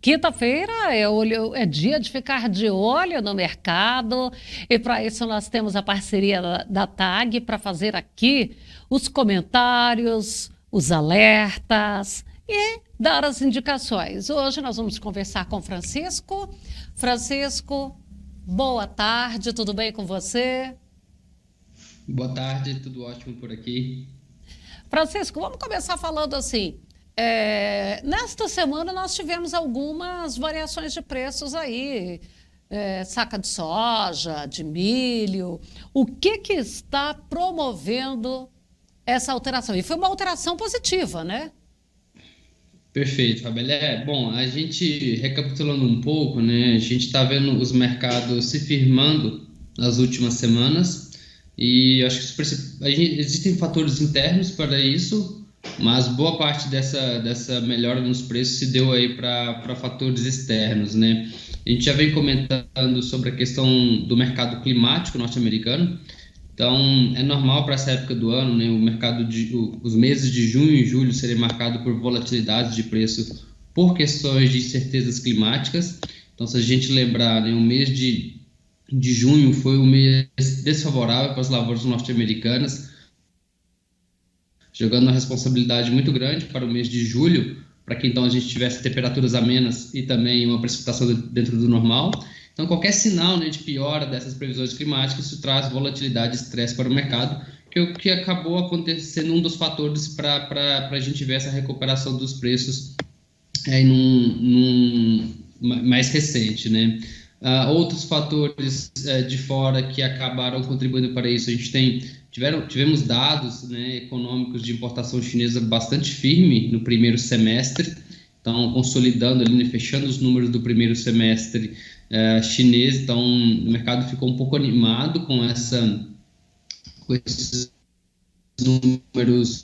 Quinta-feira é dia de ficar de olho no mercado e para isso nós temos a parceria da TAG para fazer aqui os comentários, os alertas e dar as indicações. Hoje nós vamos conversar com Francisco. Francisco, boa tarde, tudo bem com você? Boa tarde, tudo ótimo por aqui. Francisco, vamos começar falando assim. Nesta semana nós tivemos algumas variações de preços aí, saca de soja, de milho. O que está promovendo essa alteração? E foi uma alteração positiva, né? Perfeito, Fabela. Bom, a gente recapitulando um pouco, né? A gente está vendo os mercados se firmando nas últimas semanas e acho que existem fatores internos para isso, mas boa parte dessa melhora nos preços se deu aí para fatores externos, né? A gente já vem comentando sobre a questão do mercado climático norte-americano. Então, é normal para essa época do ano, né, os meses de junho e julho serem marcados por volatilidade de preço por questões de incertezas climáticas. Então, se a gente lembrar, né, o mês de junho foi um mês desfavorável para as lavouras norte-americanas, jogando uma responsabilidade muito grande para o mês de julho, para que então a gente tivesse temperaturas amenas e também uma precipitação dentro do normal. Então, qualquer sinal, né, de piora dessas previsões climáticas, isso traz volatilidade e estresse para o mercado, que acabou acontecendo um dos fatores para a gente ver essa recuperação dos preços mais recente, né? Outros fatores de fora que acabaram contribuindo para isso, tivemos dados, né, econômicos de importação chinesa bastante firme no primeiro semestre, então consolidando ali, né, fechando os números do primeiro semestre chinês. Então o mercado ficou um pouco animado com esses números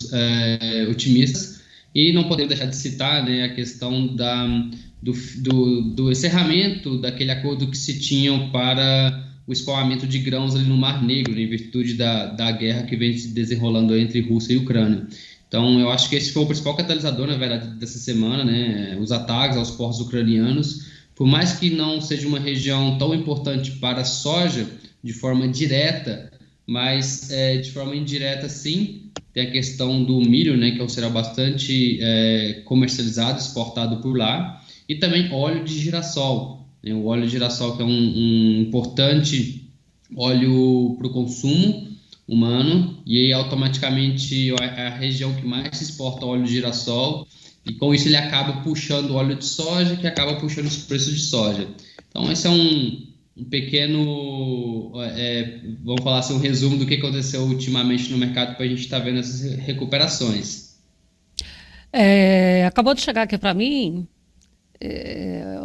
otimistas, e não podemos deixar de citar, né, a questão do encerramento daquele acordo que se tinham para o escoamento de grãos ali no Mar Negro, em virtude da guerra que vem se desenrolando entre Rússia e Ucrânia. Então, eu acho que esse foi o principal catalisador, na verdade, dessa semana, né? Os ataques aos portos ucranianos. Por mais que não seja uma região tão importante para a soja de forma direta, mas de forma indireta, sim, tem a questão do milho, né, que é um cereal bastante comercializado, exportado por lá, e também óleo de girassol, né? O óleo de girassol, que é um importante óleo para o consumo humano, e aí automaticamente é a região que mais exporta óleo de girassol, e com isso ele acaba puxando o óleo de soja, que acaba puxando os preços de soja. Então esse é um pequeno, vamos falar assim, um resumo do que aconteceu ultimamente no mercado, para a gente estar vendo essas recuperações. Acabou de chegar aqui para mim,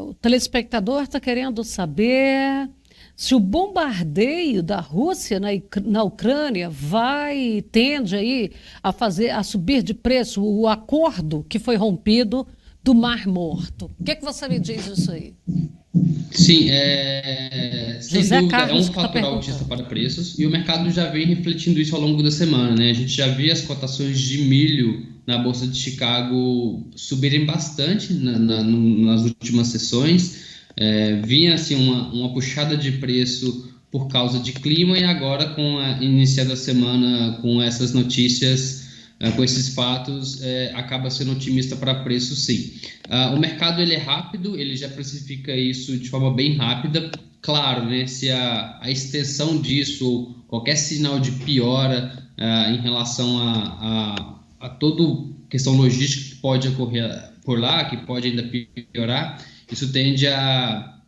o telespectador está querendo saber se o bombardeio da Rússia na Ucrânia tende aí a subir de preço o acordo que foi rompido do Mar Morto. O que você me diz disso aí? Sim, sem José dúvida é um Carlos que está fator altista perguntando. para preços, e o mercado já vem refletindo isso ao longo da semana, né? A gente já via as cotações de milho na Bolsa de Chicago subirem bastante nas últimas sessões. Vinha assim uma puxada de preço por causa de clima, e agora iniciando a semana com essas notícias, com esses fatos, acaba sendo otimista para preço, sim. O mercado ele é rápido, ele já precifica isso de forma bem rápida. Claro, né, se a extensão disso, ou qualquer sinal de piora em relação a toda questão logística que pode ocorrer por lá, que pode ainda piorar, isso tende a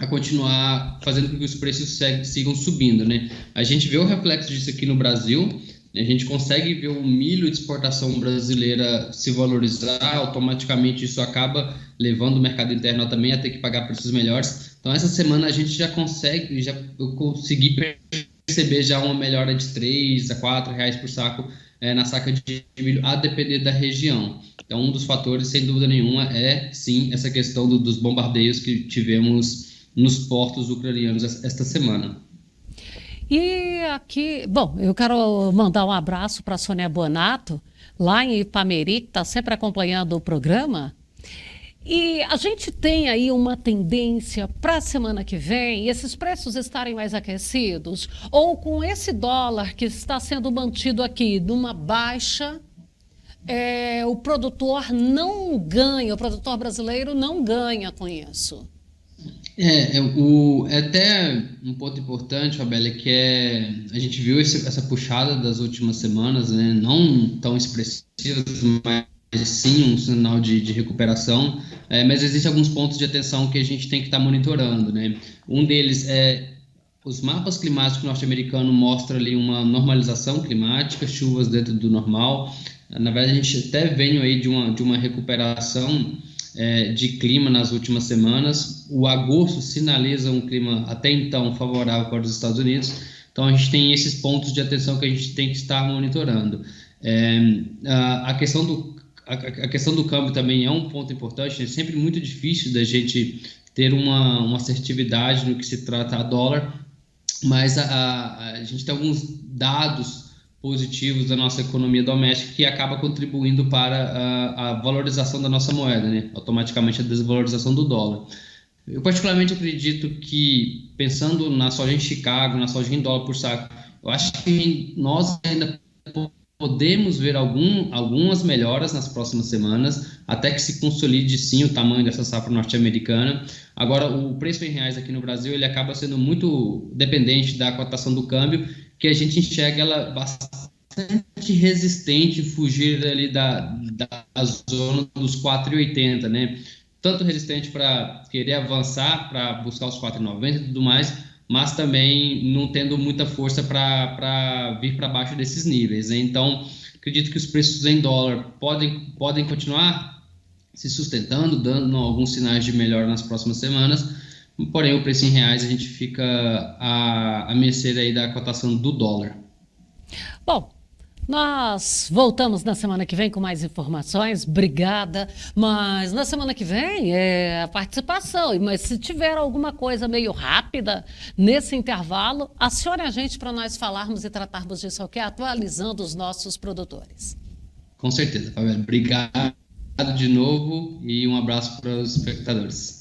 continuar fazendo com que os preços sigam subindo, né? A gente vê o reflexo disso aqui no Brasil. A gente consegue ver o milho de exportação brasileira se valorizar, automaticamente isso acaba levando o mercado interno também a ter que pagar preços melhores. Então essa semana a gente eu consegui perceber já uma melhora de R$ 3 a R$ 4 por saco na saca de milho, a depender da região. Então um dos fatores, sem dúvida nenhuma, é sim essa questão dos bombardeios que tivemos nos portos ucranianos esta semana. E aqui, bom, eu quero mandar um abraço para a Sônia Bonato, lá em Ipameri, que está sempre acompanhando o programa. E a gente tem aí uma tendência para a semana que vem esses preços estarem mais aquecidos, ou com esse dólar que está sendo mantido aqui numa baixa, o produtor não ganha, o produtor brasileiro não ganha com isso. É até um ponto importante, Fabélia, que a gente viu essa puxada das últimas semanas, né? Não tão expressivas, mas sim um sinal de recuperação. Mas existem alguns pontos de atenção que a gente tem que estar monitorando, né? Um deles é os mapas climáticos norte-americanos mostram ali uma normalização climática, chuvas dentro do normal. Na verdade, a gente até vem aí de uma recuperação de clima nas últimas semanas. O agosto sinaliza um clima até então favorável para os Estados Unidos. Então, a gente tem esses pontos de atenção que a gente tem que estar monitorando. A questão do câmbio também é um ponto importante. É sempre muito difícil da gente ter uma assertividade no que se trata a dólar, mas a gente tem alguns dados positivos da nossa economia doméstica que acaba contribuindo para a valorização da nossa moeda, né? Automaticamente a desvalorização do dólar. Eu particularmente acredito que, pensando na soja em Chicago, na soja em dólar por saco, eu acho que nós ainda podemos ver algumas melhoras nas próximas semanas, até que se consolide sim o tamanho dessa safra norte-americana. Agora, o preço em reais aqui no Brasil, ele acaba sendo muito dependente da cotação do câmbio, que a gente enxerga ela bastante resistente em fugir ali da zona dos 4,80, né? Tanto resistente para querer avançar, para buscar os 4,90 e tudo mais, mas também não tendo muita força para vir para baixo desses níveis, né? Então, acredito que os preços em dólar podem continuar se sustentando, dando alguns sinais de melhora nas próximas semanas, porém o preço em reais a gente fica a mercê aí da cotação do dólar. Bom, nós voltamos na semana que vem com mais informações. Obrigada. Mas na semana que vem é a participação. Mas se tiver alguma coisa meio rápida nesse intervalo, acione a gente para nós falarmos e tratarmos disso aqui, atualizando os nossos produtores. Com certeza, Fabio. Obrigado de novo e um abraço para os espectadores.